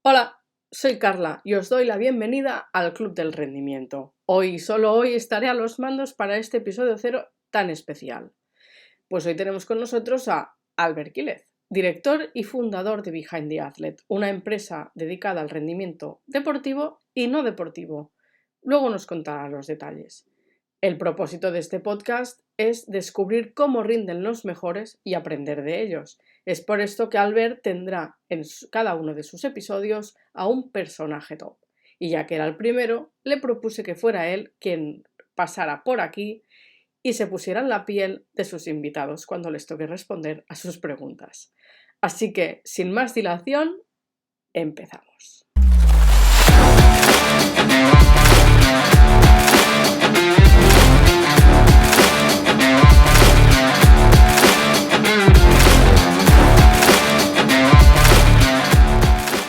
Hola, soy Carla y os doy la bienvenida al Club del Rendimiento. Solo hoy estaré a los mandos para este episodio 0 tan especial. Pues hoy tenemos con nosotros a Albert Quílez, director y fundador de Behind the Athlete, una empresa dedicada al rendimiento deportivo y no deportivo. Luego nos contará los detalles. El propósito de este podcast es descubrir cómo rinden los mejores y aprender de ellos. Es por esto que Albert tendrá en cada uno de sus episodios a un personaje top. Y ya que era el primero, le propuse que fuera él quien pasara por aquí y se pusiera en la piel de sus invitados cuando les toque responder a sus preguntas. Así que, sin más dilación, empezamos.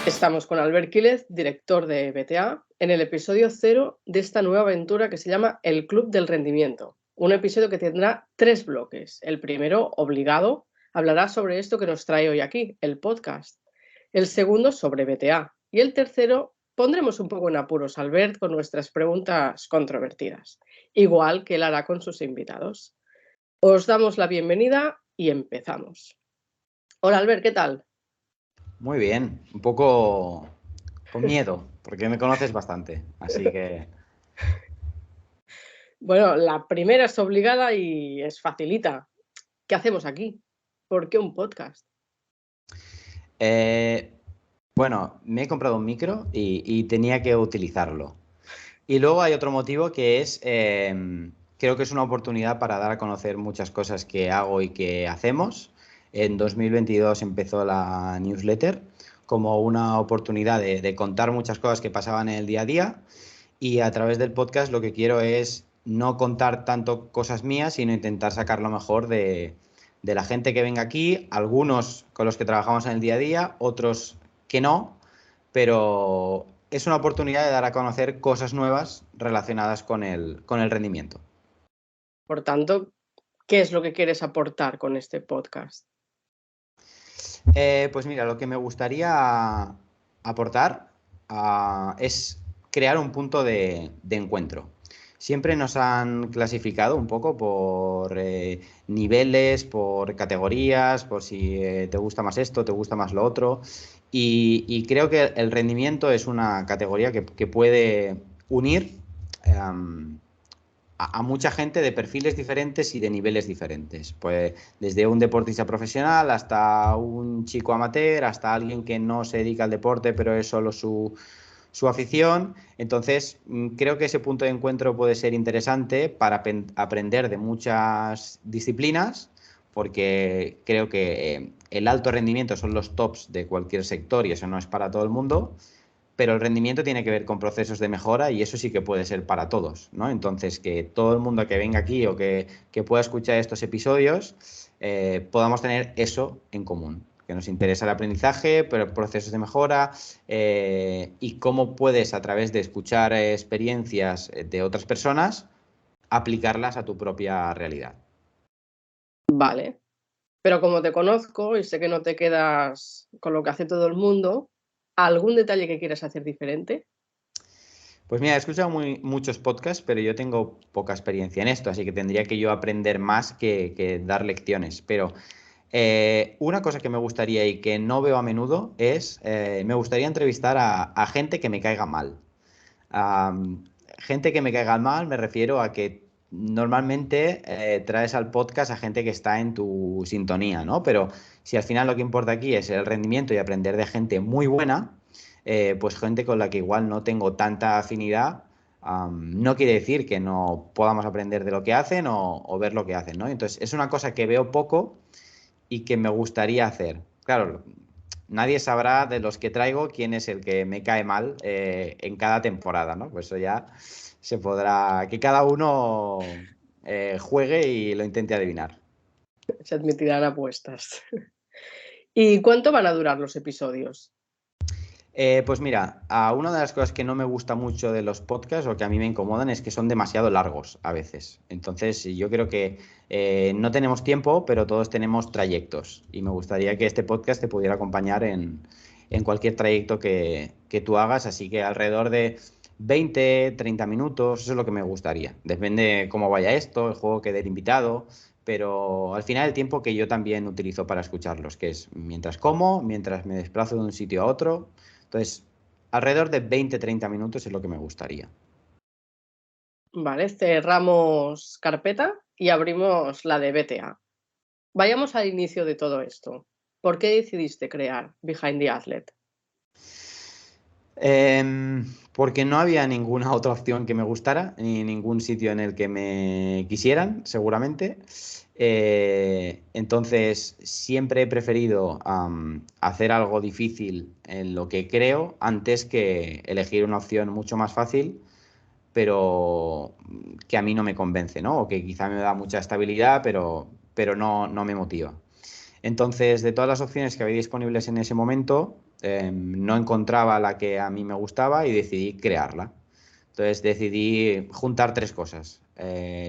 Estamos con Albert Quílez, director de BTA, en el episodio 0 de esta nueva aventura que se llama El Club del Rendimiento. Un episodio que tendrá 3 bloques. El primero, obligado, hablará sobre esto que nos trae hoy aquí, el podcast. El segundo, sobre BTA. Y el tercero, pondremos un poco en apuros a Albert con nuestras preguntas controvertidas, igual que él hará con sus invitados. Os damos la bienvenida y empezamos. Hola Albert, ¿qué tal? Muy bien, un poco con miedo, porque me conoces bastante, así que... Bueno, la primera es obligada y es facilita. ¿Qué hacemos aquí? ¿Por qué un podcast? Bueno, me he comprado un micro y tenía que utilizarlo. Y luego hay otro motivo que es, creo que es una oportunidad para dar a conocer muchas cosas que hago y que hacemos. En 2022 empezó la newsletter como una oportunidad de contar muchas cosas que pasaban en el día a día. Y a través del podcast lo que quiero es no contar tanto cosas mías, sino intentar sacar lo mejor de la gente que venga aquí, algunos con los que trabajamos en el día a día, otros que no, pero es una oportunidad de dar a conocer cosas nuevas relacionadas con el rendimiento. Por tanto, ¿qué es lo que quieres aportar con este podcast? Pues mira, lo que me gustaría aportar es crear un punto de encuentro. Siempre nos han clasificado un poco por niveles, por categorías, por si te gusta más esto, te gusta más lo otro. Y creo que el rendimiento es una categoría que puede unir a mucha gente de perfiles diferentes y de niveles diferentes. Pues desde un deportista profesional hasta un chico amateur, hasta alguien que no se dedica al deporte, pero es solo su afición. Entonces, creo que ese punto de encuentro puede ser interesante para aprender de muchas disciplinas, porque creo que el alto rendimiento son los tops de cualquier sector y eso no es para todo el mundo. Pero el rendimiento tiene que ver con procesos de mejora y eso sí que puede ser para todos, ¿no? Entonces, que todo el mundo que venga aquí o que pueda escuchar estos episodios podamos tener eso en común, que nos interesa el aprendizaje, pero procesos de mejora y cómo puedes, a través de escuchar experiencias de otras personas, aplicarlas a tu propia realidad. Vale, pero como te conozco y sé que no te quedas con lo que hace todo el mundo, ¿algún detalle que quieras hacer diferente? Pues mira, he escuchado muchos podcasts, pero yo tengo poca experiencia en esto, así que tendría que yo aprender más que dar lecciones. Pero una cosa que me gustaría y que no veo a menudo es, me gustaría entrevistar a gente que me caiga mal. Gente que me caiga mal me refiero a que normalmente traes al podcast a gente que está en tu sintonía, ¿no? Pero si al final lo que importa aquí es el rendimiento y aprender de gente muy buena, pues gente con la que igual no tengo tanta afinidad, no quiere decir que no podamos aprender de lo que hacen o ver lo que hacen, ¿no? Entonces es una cosa que veo poco y que me gustaría hacer. Claro, nadie sabrá de los que traigo quién es el que me cae mal en cada temporada, ¿no? Pues eso ya se podrá, que cada uno juegue y lo intente adivinar. Se admitirán apuestas. ¿Y cuánto van a durar los episodios? Pues mira, una de las cosas que no me gusta mucho de los podcasts o que a mí me incomodan es que son demasiado largos a veces. Entonces, yo creo que no tenemos tiempo, pero todos tenemos trayectos. Y me gustaría que este podcast te pudiera acompañar en cualquier trayecto que tú hagas, así que alrededor de 20, 30 minutos, eso es lo que me gustaría. Depende de cómo vaya esto, el juego que dé el invitado, pero al final el tiempo que yo también utilizo para escucharlos, que es mientras como, mientras me desplazo de un sitio a otro. Entonces, alrededor de 20, 30 minutos es lo que me gustaría. Vale, cerramos carpeta y abrimos la de BTA. Vayamos al inicio de todo esto. ¿Por qué decidiste crear Behind the Athlete? Porque no había ninguna otra opción que me gustara, ni ningún sitio en el que me quisieran, seguramente. Entonces, siempre he preferido hacer algo difícil en lo que creo antes que elegir una opción mucho más fácil, pero que a mí no me convence, ¿no? O que quizá me da mucha estabilidad, pero no me motiva. Entonces, de todas las opciones que había disponibles en ese momento, no encontraba la que a mí me gustaba y decidí crearla. Entonces decidí juntar tres cosas.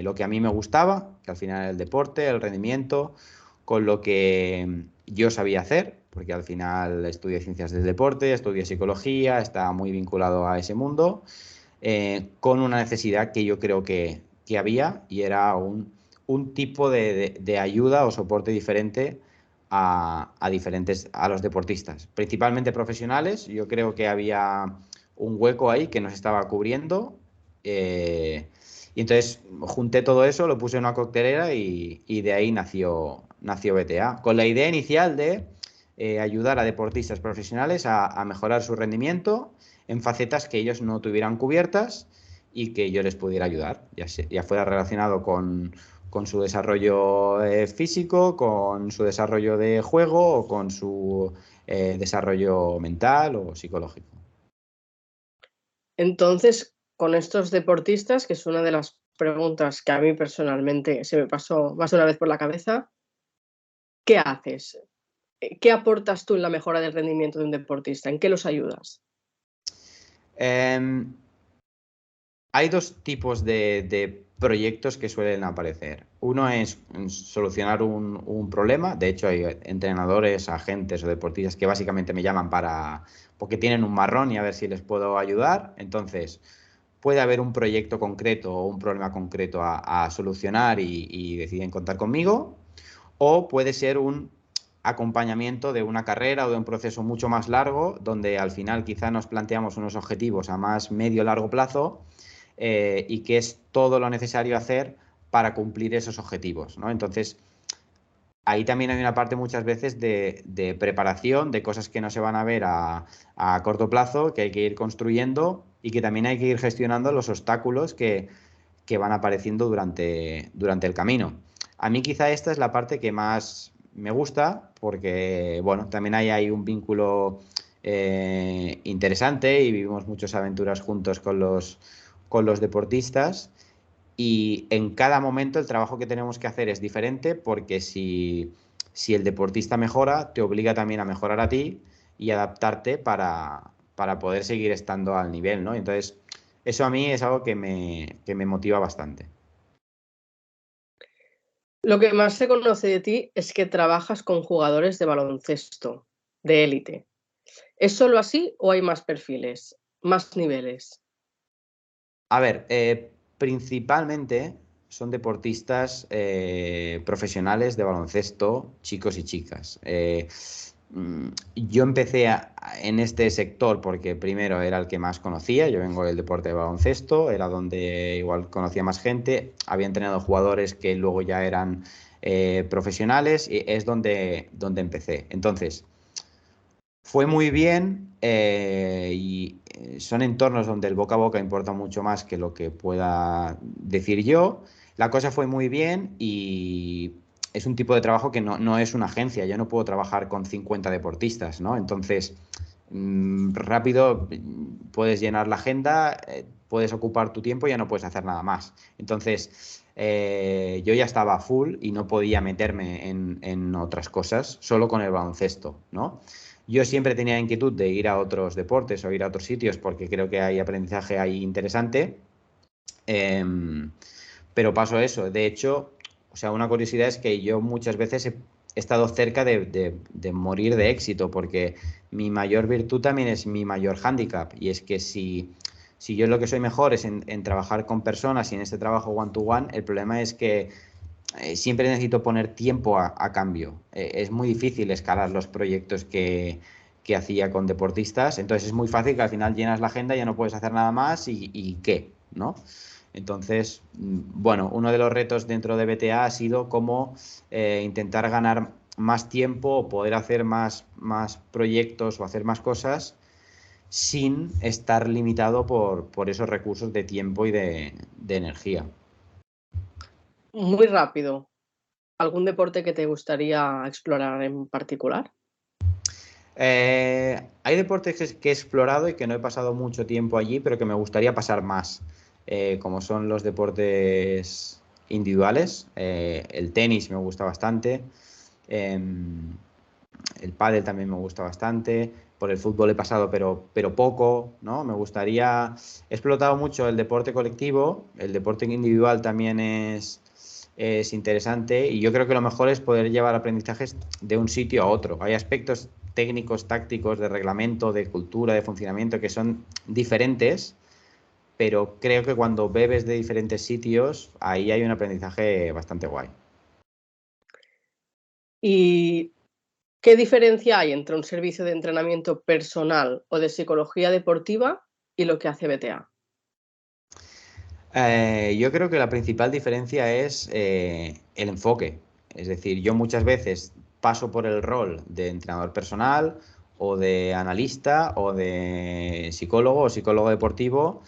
Lo que a mí me gustaba, que al final era el deporte, el rendimiento, con lo que yo sabía hacer, porque al final estudié ciencias del deporte, estudié psicología, estaba muy vinculado a ese mundo, con una necesidad que yo creo que había y era un tipo de ayuda o soporte diferente a los deportistas, principalmente profesionales. Yo creo que había un hueco ahí que nos estaba cubriendo. Y entonces junté todo eso, lo puse en una coctelera y de ahí nació BTA, con la idea inicial de ayudar a deportistas profesionales a mejorar su rendimiento en facetas que ellos no tuvieran cubiertas y que yo les pudiera ayudar, ya fuera relacionado con su desarrollo físico, con su desarrollo de juego o con su desarrollo mental o psicológico. Entonces, con estos deportistas, que es una de las preguntas que a mí personalmente se me pasó más de una vez por la cabeza, ¿qué haces? ¿Qué aportas tú en la mejora del rendimiento de un deportista? ¿En qué los ayudas? Eh, Hay dos tipos de proyectos que suelen aparecer. Uno es solucionar un problema. De hecho, hay entrenadores, agentes o deportistas que básicamente me llaman porque tienen un marrón y a ver si les puedo ayudar. Entonces, puede haber un proyecto concreto o un problema concreto a solucionar y deciden contar conmigo. O puede ser un acompañamiento de una carrera o de un proceso mucho más largo, donde al final quizá nos planteamos unos objetivos a más medio largo plazo, y que es todo lo necesario hacer para cumplir esos objetivos, ¿no? Entonces, ahí también hay una parte muchas veces de preparación, de cosas que no se van a ver a corto plazo, que hay que ir construyendo y que también hay que ir gestionando los obstáculos que van apareciendo durante el camino. A mí quizá esta es la parte que más me gusta porque, bueno, también hay un vínculo interesante y vivimos muchas aventuras juntos con los deportistas, y en cada momento el trabajo que tenemos que hacer es diferente porque si el deportista mejora, te obliga también a mejorar a ti y adaptarte para poder seguir estando al nivel, ¿no? Entonces, eso a mí es algo que me motiva bastante. Lo que más se conoce de ti es que trabajas con jugadores de baloncesto, de élite. ¿Es solo así o hay más perfiles, más niveles? A ver, principalmente son deportistas profesionales de baloncesto, chicos y chicas. Yo empecé en este sector porque primero era el que más conocía. Yo vengo del deporte de baloncesto, era donde igual conocía más gente, había entrenado jugadores que luego ya eran profesionales, y es donde empecé. Entonces, fue muy bien, y son entornos donde el boca a boca importa mucho más que lo que pueda decir yo. La cosa fue muy bien y es un tipo de trabajo que no es una agencia. Yo no puedo trabajar con 50 deportistas, ¿no? Entonces, rápido puedes llenar la agenda, puedes ocupar tu tiempo y ya no puedes hacer nada más. Entonces, yo ya estaba a full y no podía meterme en otras cosas, solo con el baloncesto, ¿no? Yo siempre tenía inquietud de ir a otros deportes o ir a otros sitios porque creo que hay aprendizaje ahí interesante. Pero paso eso. De hecho, o sea, una curiosidad es que yo muchas veces he estado cerca de morir de éxito, porque mi mayor virtud también es mi mayor hándicap, y es que si yo lo que soy mejor es en trabajar con personas y en este trabajo one-to-one, el problema es que siempre necesito poner tiempo a cambio. Es muy difícil escalar los proyectos que hacía con deportistas, entonces es muy fácil que al final llenas la agenda, ya no puedes hacer nada más y ¿qué? ¿No? Entonces, bueno, uno de los retos dentro de BTA ha sido cómo intentar ganar más tiempo o poder hacer más proyectos o hacer más cosas sin estar limitado por esos recursos de tiempo y de energía. Muy rápido. ¿Algún deporte que te gustaría explorar en particular? Hay deportes que he explorado y que no he pasado mucho tiempo allí, pero que me gustaría pasar más, como son los deportes individuales. El tenis me gusta bastante, em, el pádel también me gusta bastante, por el fútbol he pasado, pero poco, ¿no? Me gustaría, he explotado mucho el deporte colectivo, el deporte individual también es interesante, y yo creo que lo mejor es poder llevar aprendizajes de un sitio a otro. Hay aspectos técnicos, tácticos, de reglamento, de cultura, de funcionamiento que son diferentes, pero creo que cuando bebes de diferentes sitios, ahí hay un aprendizaje bastante guay. ¿Y qué diferencia hay entre un servicio de entrenamiento personal o de psicología deportiva y lo que hace BTA? Yo creo que la principal diferencia es el enfoque. Es decir, yo muchas veces paso por el rol de entrenador personal o de analista o de psicólogo o psicólogo deportivo,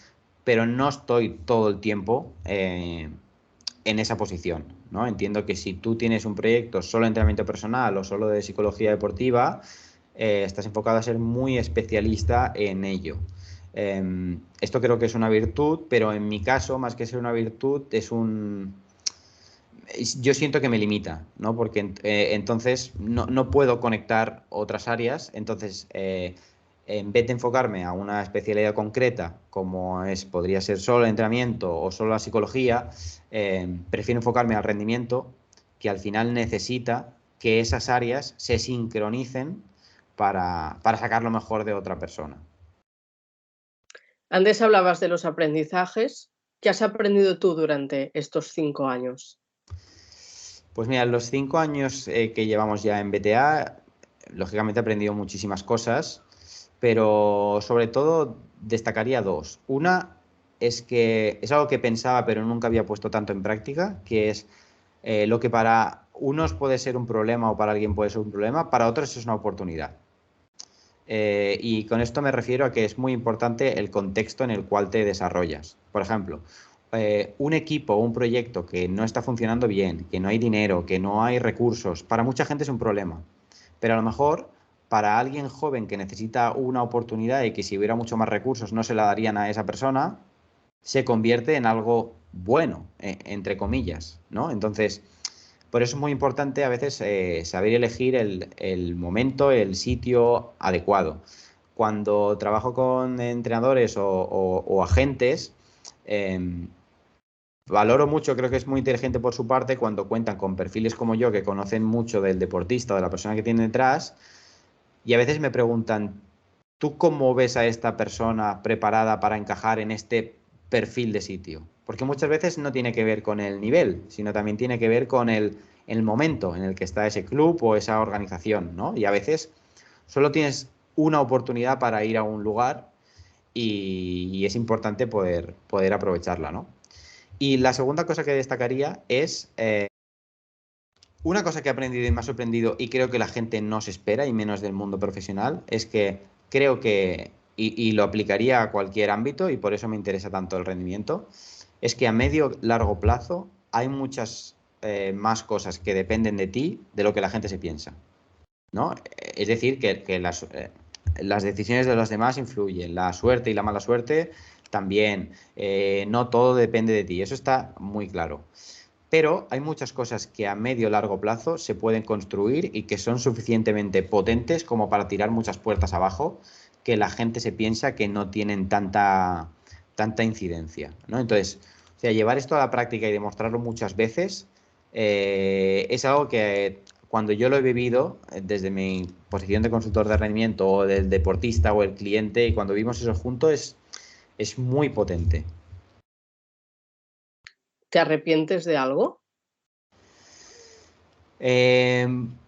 pero no estoy todo el tiempo en esa posición, ¿no? Entiendo que si tú tienes un proyecto solo de entrenamiento personal o solo de psicología deportiva, estás enfocado a ser muy especialista en ello. Esto creo que es una virtud, pero en mi caso, más que ser una virtud, yo siento que me limita, ¿no? Porque entonces no puedo conectar otras áreas, entonces en vez de enfocarme a una especialidad concreta, como podría ser solo el entrenamiento o solo la psicología, prefiero enfocarme al rendimiento, que al final necesita que esas áreas se sincronicen para sacar lo mejor de otra persona. Antes hablabas de los aprendizajes. ¿Qué has aprendido tú durante estos 5 años? Pues mira, los 5 años que llevamos ya en BTA, lógicamente he aprendido muchísimas cosas, pero sobre todo destacaría dos. Una es que es algo que pensaba pero nunca había puesto tanto en práctica, que es lo que para unos puede ser un problema o para alguien puede ser un problema, para otros es una oportunidad. Y con esto me refiero a que es muy importante el contexto en el cual te desarrollas. Por ejemplo, un equipo o un proyecto que no está funcionando bien, que no hay dinero, que no hay recursos, para mucha gente es un problema. Pero a lo mejor para alguien joven que necesita una oportunidad y que si hubiera mucho más recursos no se la darían a esa persona, se convierte en algo bueno, entre comillas, ¿no? Entonces, por eso es muy importante a veces saber elegir el momento, el sitio adecuado. Cuando trabajo con entrenadores o agentes, eh, valoro mucho, creo que es muy inteligente por su parte cuando cuentan con perfiles como yo que conocen mucho del deportista o de la persona que tiene detrás, y a veces me preguntan, ¿tú cómo ves a esta persona preparada para encajar en este perfil de sitio? Porque muchas veces no tiene que ver con el nivel, sino también tiene que ver con el momento en el que está ese club o esa organización, ¿no? Y a veces solo tienes una oportunidad para ir a un lugar y es importante poder aprovecharla, ¿no? Y la segunda cosa que destacaría es una cosa que he aprendido y me ha sorprendido y creo que la gente no se espera, y menos del mundo profesional, es que creo que, y lo aplicaría a cualquier ámbito, y por eso me interesa tanto el rendimiento, es que a medio largo plazo hay muchas más cosas que dependen de ti de lo que la gente se piensa, ¿no? Es decir, que las decisiones de los demás influyen, la suerte y la mala suerte también, no todo depende de ti, eso está muy claro. Pero hay muchas cosas que a medio o largo plazo se pueden construir y que son suficientemente potentes como para tirar muchas puertas abajo, que la gente se piensa que no tienen tanta incidencia, ¿no? Entonces, o sea, llevar esto a la práctica y demostrarlo muchas veces es algo que cuando yo lo he vivido, desde mi posición de consultor de rendimiento o del deportista o el cliente, y cuando vimos eso juntos, es muy potente. ¿Te arrepientes de algo?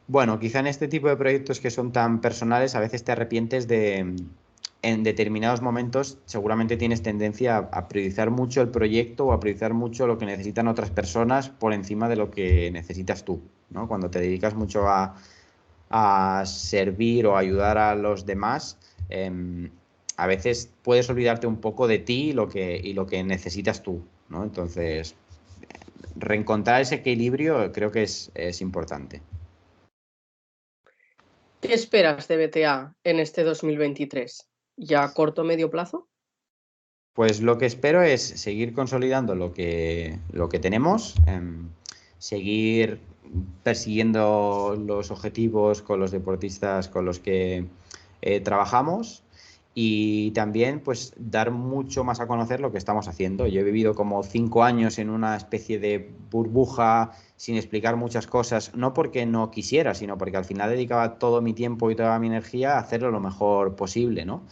Bueno, quizá en este tipo de proyectos que son tan personales, a veces te arrepientes en determinados momentos, seguramente tienes tendencia a priorizar mucho el proyecto o a priorizar mucho lo que necesitan otras personas por encima de lo que necesitas tú, ¿no? Cuando te dedicas mucho a servir o ayudar a los demás, a veces puedes olvidarte un poco de ti y lo que necesitas tú, ¿no? Entonces, reencontrar ese equilibrio creo que es importante. ¿Qué esperas de BTA en este 2023? ¿Ya a corto o medio plazo? Pues lo que espero es seguir consolidando lo que tenemos, seguir persiguiendo los objetivos con los deportistas con los que trabajamos y también pues dar mucho más a conocer lo que estamos haciendo. Yo he vivido como 5 años en una especie de burbuja sin explicar muchas cosas, no porque no quisiera, sino porque al final dedicaba todo mi tiempo y toda mi energía a hacerlo lo mejor posible, ¿no?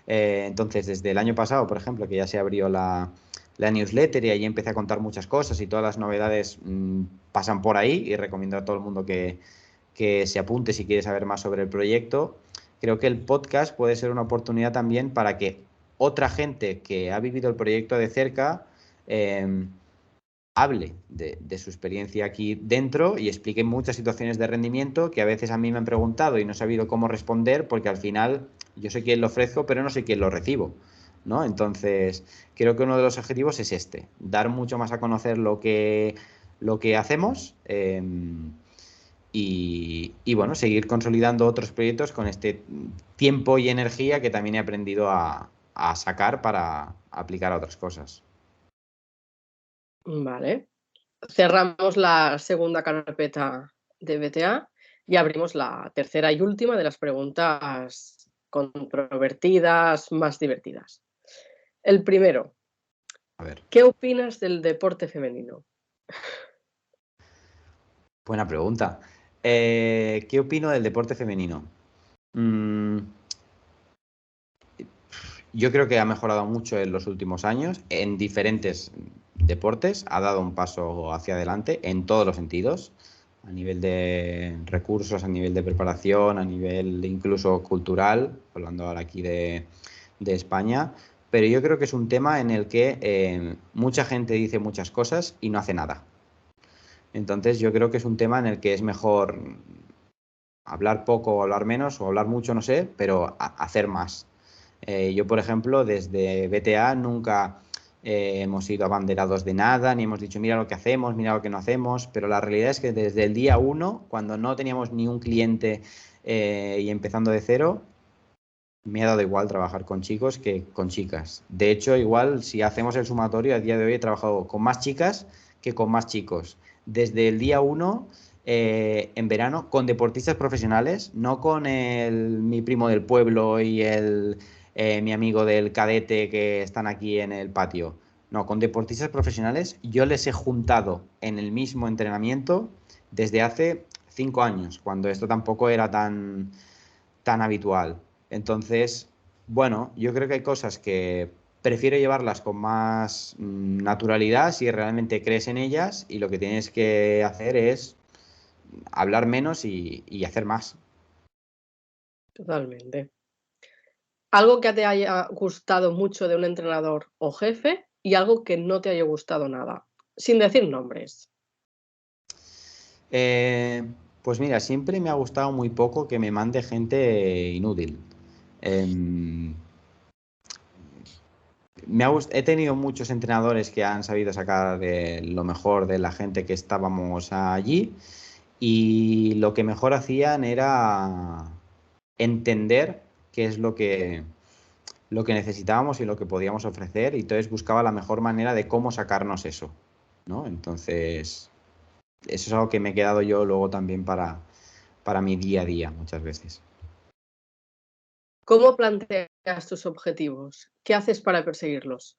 Entonces, desde el año pasado, por ejemplo, que ya se abrió la newsletter y ahí empecé a contar muchas cosas y todas las novedades pasan por ahí y recomiendo a todo el mundo que se apunte si quiere saber más sobre el proyecto. Creo que el podcast puede ser una oportunidad también para que otra gente que ha vivido el proyecto de cerca hable de su experiencia aquí dentro y explique muchas situaciones de rendimiento que a veces a mí me han preguntado y no he sabido cómo responder porque al final yo soy quien lo ofrezco pero no soy quien lo recibo, ¿no? Entonces creo que uno de los objetivos es este, dar mucho más a conocer lo que hacemos y bueno, seguir consolidando otros proyectos con este tiempo y energía que también he aprendido a sacar para aplicar a otras cosas. Vale. Cerramos la segunda carpeta de BTA y abrimos la tercera y última de las preguntas controvertidas, más divertidas. El primero, A ver. ¿qué opinas del deporte femenino? Buena pregunta. ¿Qué opino del deporte femenino? Mm, yo creo que ha mejorado mucho en los últimos años en diferentes deportes, ha dado un paso hacia adelante en todos los sentidos, a nivel de recursos, a nivel de preparación, a nivel incluso cultural, hablando ahora aquí de España, pero yo creo que es un tema en el que mucha gente dice muchas cosas y no hace nada. Entonces yo creo que es un tema en el que es mejor hablar poco o hablar menos o hablar mucho, no sé, pero hacer más. Yo, por ejemplo, desde BTA nunca hemos sido abanderados de nada, ni hemos dicho, mira lo que hacemos, mira lo que no hacemos, pero la realidad es que desde el día uno, cuando no teníamos ni un cliente y empezando de cero, me ha dado igual trabajar con chicos que con chicas. De hecho, igual si hacemos el sumatorio, a día de hoy he trabajado con más chicas que con más chicos. Desde el día uno, en verano, con deportistas profesionales, no con mi primo del pueblo y mi amigo del cadete que están aquí en el patio. No, con deportistas profesionales yo les he juntado en el mismo entrenamiento desde hace 5 años, cuando esto tampoco era tan habitual. Entonces, bueno, yo creo que hay cosas que prefiero llevarlas con más naturalidad si realmente crees en ellas y lo que tienes que hacer es hablar menos y hacer más. Totalmente. Algo que te haya gustado mucho de un entrenador o jefe y algo que no te haya gustado nada, sin decir nombres. Eh, pues mira, siempre me ha gustado muy poco que me mande gente inútil. Em, he tenido muchos entrenadores que han sabido sacar lo mejor de la gente que estábamos allí y lo que mejor hacían era entender qué es lo que necesitábamos y lo que podíamos ofrecer y entonces buscaba la mejor manera de cómo sacarnos eso, ¿no? Entonces, eso es algo que me he quedado yo luego también para mi día a día muchas veces. ¿Cómo planteas tus objetivos? ¿Qué haces para perseguirlos?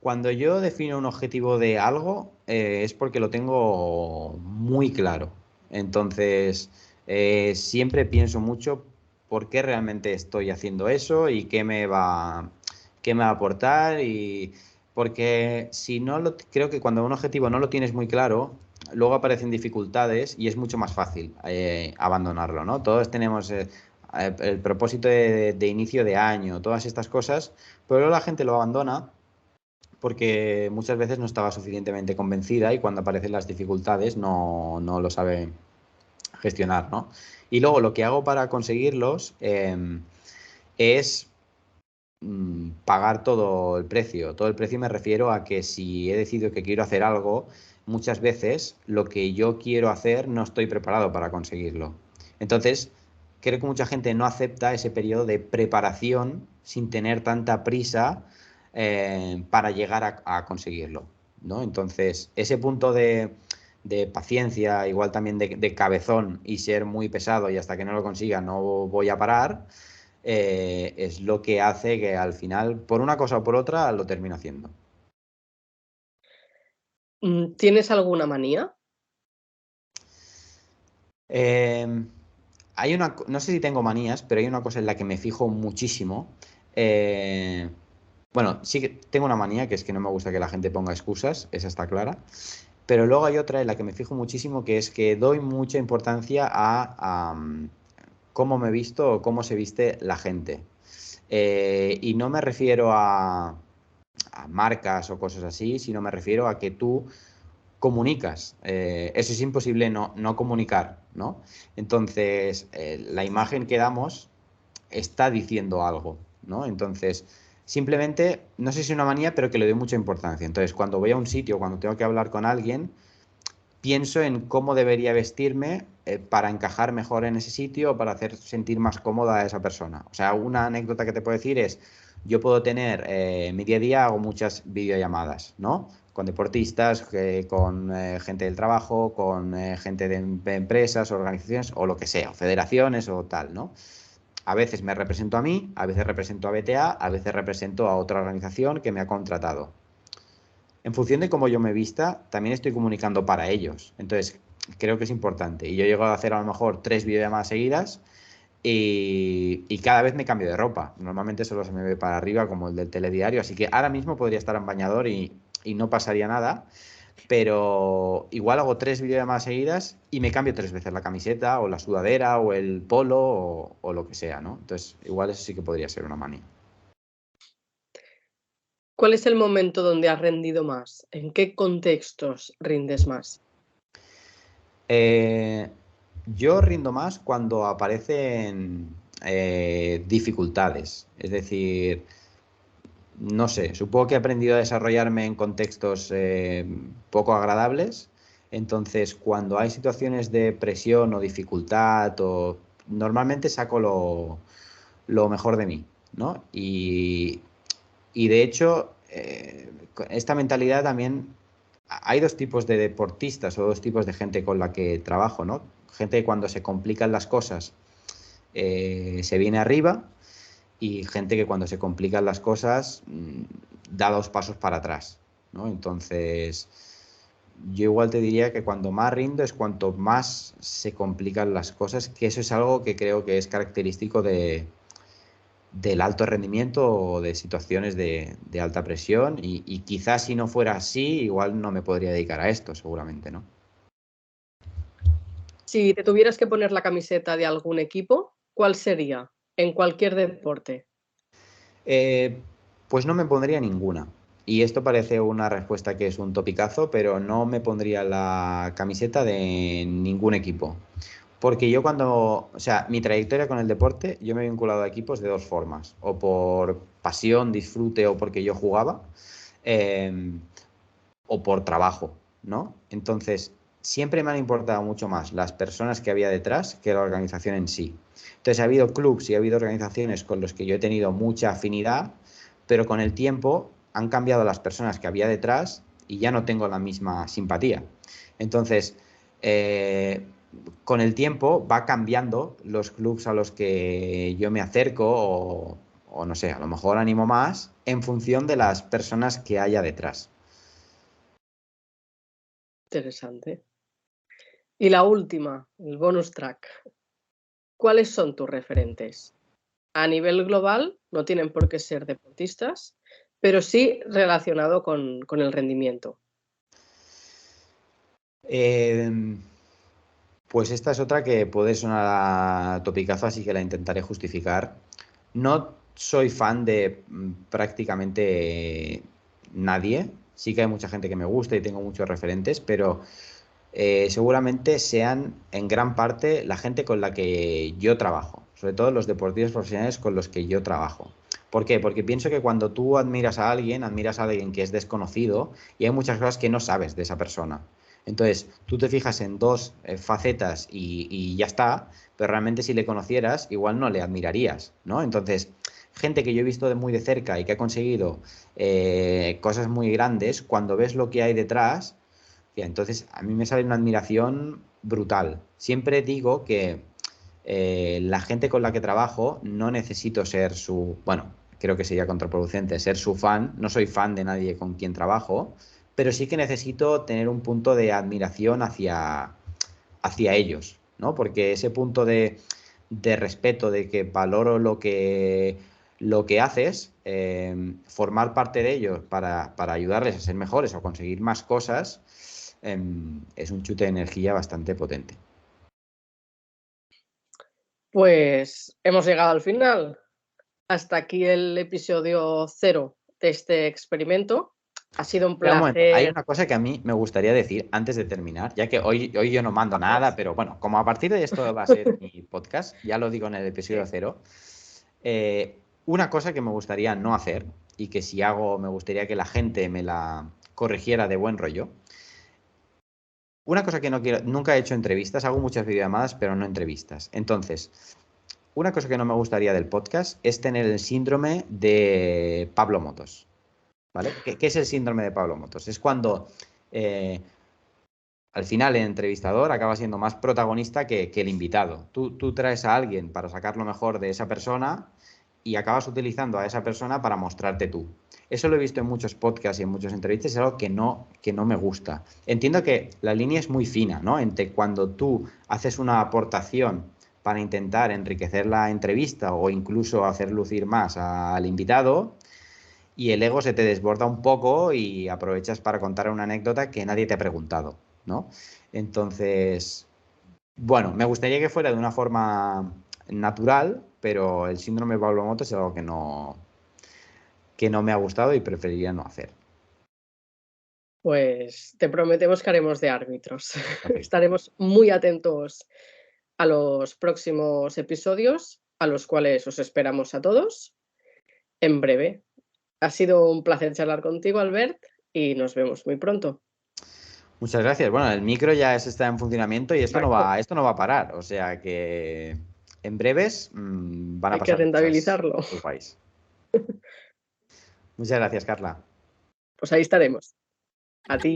Cuando yo defino un objetivo de algo, es porque lo tengo muy claro. Entonces, siempre pienso mucho por qué realmente estoy haciendo eso y qué me va a aportar. Y porque si no lo, creo que cuando un objetivo no lo tienes muy claro, luego aparecen dificultades y es mucho más fácil abandonarlo, ¿no? Todos tenemos el propósito de inicio de año, todas estas cosas, pero luego la gente lo abandona porque muchas veces no estaba suficientemente convencida y cuando aparecen las dificultades no lo sabe gestionar, ¿no? Y luego lo que hago para conseguirlos es pagar todo el precio. Todo el precio me refiero a que si he decidido que quiero hacer algo, muchas veces lo que yo quiero hacer no estoy preparado para conseguirlo. Entonces, creo que mucha gente no acepta ese periodo de preparación sin tener tanta prisa para llegar a conseguirlo, ¿no? Entonces, ese punto de paciencia, igual también de cabezón y ser muy pesado y hasta que no lo consiga no voy a parar, es lo que hace que al final, por una cosa o por otra, lo termino haciendo. ¿Tienes alguna manía? Eh, no sé si tengo manías, pero hay una cosa en la que me fijo muchísimo. Eh, bueno, sí que tengo una manía, que es que no me gusta que la gente ponga excusas, esa está clara. Pero luego hay otra en la que me fijo muchísimo, que es que doy mucha importancia a cómo me visto o cómo se viste la gente. Y no me refiero a marcas o cosas así, sino me refiero a que tú comunicas. Eso es imposible no comunicar, ¿no? Entonces, la imagen que damos está diciendo algo, ¿no? Entonces, simplemente, no sé si es una manía, pero que le doy mucha importancia. Entonces, cuando voy a un sitio, cuando tengo que hablar con alguien, pienso en cómo debería vestirme para encajar mejor en ese sitio o para hacer sentir más cómoda a esa persona. O sea, una anécdota que te puedo decir es, yo puedo tener, mi día a día hago muchas videollamadas, ¿no? Con deportistas, con gente del trabajo, con gente de empresas, organizaciones o lo que sea, o federaciones o tal, ¿no? A veces me represento a mí, a veces represento a BTA, a veces represento a otra organización que me ha contratado. En función de cómo yo me vista, también estoy comunicando para ellos. Entonces, creo que es importante. Y yo llego a hacer a lo mejor 3 videollamadas seguidas y cada vez me cambio de ropa. Normalmente solo se me ve para arriba como el del telediario, así que ahora mismo podría estar en bañador y no pasaría nada. Pero igual hago 3 videollamadas seguidas y me cambio 3 veces la camiseta o la sudadera o el polo o lo que sea, ¿no? Entonces, igual eso sí que podría ser una manía. ¿Cuál es el momento donde has rendido más? ¿En qué contextos rindes más? Eh, yo rindo más cuando aparecen dificultades. Es decir, no sé, supongo que he aprendido a desarrollarme en contextos poco agradables. Entonces, cuando hay situaciones de presión o dificultad, normalmente saco lo mejor de mí, ¿no? Y de hecho, con esta mentalidad también hay dos tipos de deportistas o dos tipos de gente con la que trabajo, ¿no? Gente que cuando se complican las cosas se viene arriba y gente que cuando se complican las cosas da 2 pasos para atrás, ¿no? Entonces, yo igual te diría que cuando más rindo es cuanto más se complican las cosas, que eso es algo que creo que es característico del alto rendimiento o de situaciones de alta presión y quizás si no fuera así, igual no me podría dedicar a esto, seguramente, ¿no? Si te tuvieras que poner la camiseta de algún equipo, ¿cuál sería? En cualquier deporte. Eh, pues no me pondría ninguna. Y esto parece una respuesta que es un topicazo, pero no me pondría la camiseta de ningún equipo. Porque yo o sea, mi trayectoria con el deporte, yo me he vinculado a equipos de dos formas, o por pasión, disfrute o porque yo jugaba, eh, o por trabajo, ¿no? Entonces, siempre me han importado mucho más las personas que había detrás que la organización en sí. Entonces, ha habido clubs y ha habido organizaciones con los que yo he tenido mucha afinidad, pero con el tiempo han cambiado las personas que había detrás y ya no tengo la misma simpatía. Entonces, eh, con el tiempo va cambiando los clubs a los que yo me acerco o no sé, a lo mejor animo más en función de las personas que haya detrás. Interesante. Y la última, el bonus track. ¿Cuáles son tus referentes? A nivel global, no tienen por qué ser deportistas, pero sí relacionado con el rendimiento. Pues esta es otra que puede sonar a topicazo, así que la intentaré justificar. No soy fan de prácticamente nadie. Sí que hay mucha gente que me gusta y tengo muchos referentes, pero seguramente sean en gran parte la gente con la que yo trabajo, sobre todo los deportistas profesionales con los que yo trabajo. ¿Por qué? Porque pienso que cuando tú admiras a alguien que es desconocido y hay muchas cosas que no sabes de esa persona. Entonces, tú te fijas en dos facetas y ya está, pero realmente si le conocieras, igual no le admirarías, ¿no? Entonces, gente que yo he visto de muy de cerca y que ha conseguido cosas muy grandes, cuando ves lo que hay detrás, entonces a mí me sale una admiración brutal. Siempre digo que la gente con la que trabajo no necesito ser su, bueno, creo que sería contraproducente ser su fan, no soy fan de nadie con quien trabajo, pero sí que necesito tener un punto de admiración hacia ellos, ¿no? Porque ese punto de respeto, de que valoro lo que haces, formar parte de ellos para ayudarles a ser mejores o conseguir más cosas, es un chute de energía bastante potente. Pues hemos llegado al final. Hasta aquí el episodio 0 de este experimento. Ha sido un Espera un momento, hay placer. una cosa que a mí me gustaría decir antes de terminar, ya que hoy yo no mando nada, pero bueno, como a partir de esto va a ser mi podcast, ya lo digo en el episodio Sí. 0, una cosa que me gustaría no hacer y que si hago me gustaría que la gente me la corrigiera de buen rollo. Una cosa que no quiero, nunca he hecho entrevistas, hago muchas videollamadas, pero no entrevistas. Entonces, una cosa que no me gustaría del podcast es tener el síndrome de Pablo Motos. ¿Vale? ¿Qué es el síndrome de Pablo Motos? Es cuando al final el entrevistador acaba siendo más protagonista que el invitado. Tú traes a alguien para sacar lo mejor de esa persona y acabas utilizando a esa persona para mostrarte tú. Eso lo he visto en muchos podcasts y en muchas entrevistas, es algo que no me gusta. Entiendo que la línea es muy fina, ¿no? Entre cuando tú haces una aportación para intentar enriquecer la entrevista o incluso hacer lucir más al invitado, y el ego se te desborda un poco y aprovechas para contar una anécdota que nadie te ha preguntado, ¿no? Entonces, bueno, me gustaría que fuera de una forma natural, pero el síndrome de Pablo Motos es algo que no me ha gustado y preferiría no hacer. Pues te prometemos que haremos de árbitros. Perfecto. Estaremos muy atentos a los próximos episodios, a los cuales os esperamos a todos en breve. Ha sido un placer charlar contigo, Albert, y nos vemos muy pronto. Muchas gracias. Bueno, el micro ya está en funcionamiento y Exacto. esto no va a parar. O sea que en breves van a Hay que pasar cosas rentabilizarlo. muy guays. Muchas gracias, Carla. Pues ahí estaremos. A ti.